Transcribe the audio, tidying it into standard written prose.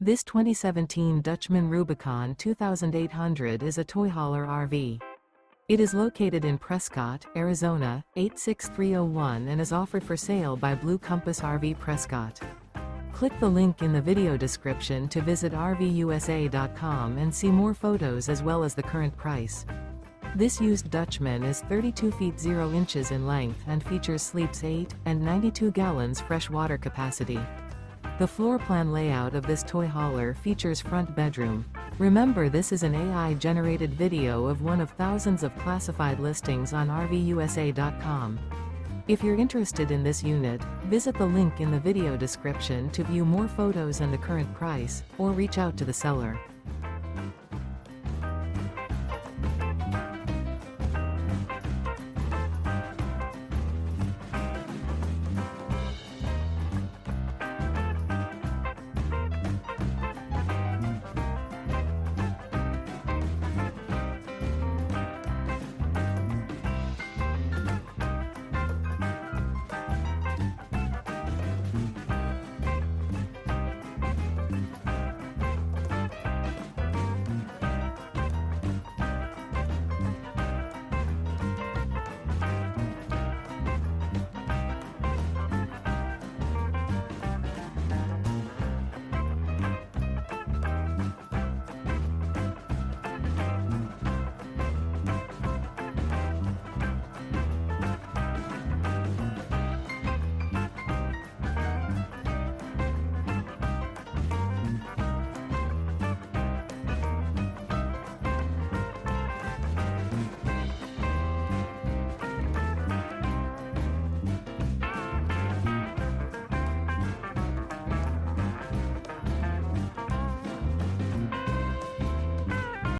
This 2017 Dutchmen Rubicon 2800 is a toy hauler RV. It is located in Prescott, Arizona, 86301 and is offered for sale by Blue Compass RV Prescott. Click the link in the video description to visit RVUSA.com and see more photos as well as the current price. This used Dutchman is 32 feet 0 inches in length and features sleeps 8 and 92 gallons fresh water capacity. The floor plan layout of this toy hauler features front bedroom. Remember, this is an AI-generated video of one of thousands of classified listings on RVUSA.com. If you're interested in this unit, visit the link in the video description to view more photos and the current price, or reach out to the seller.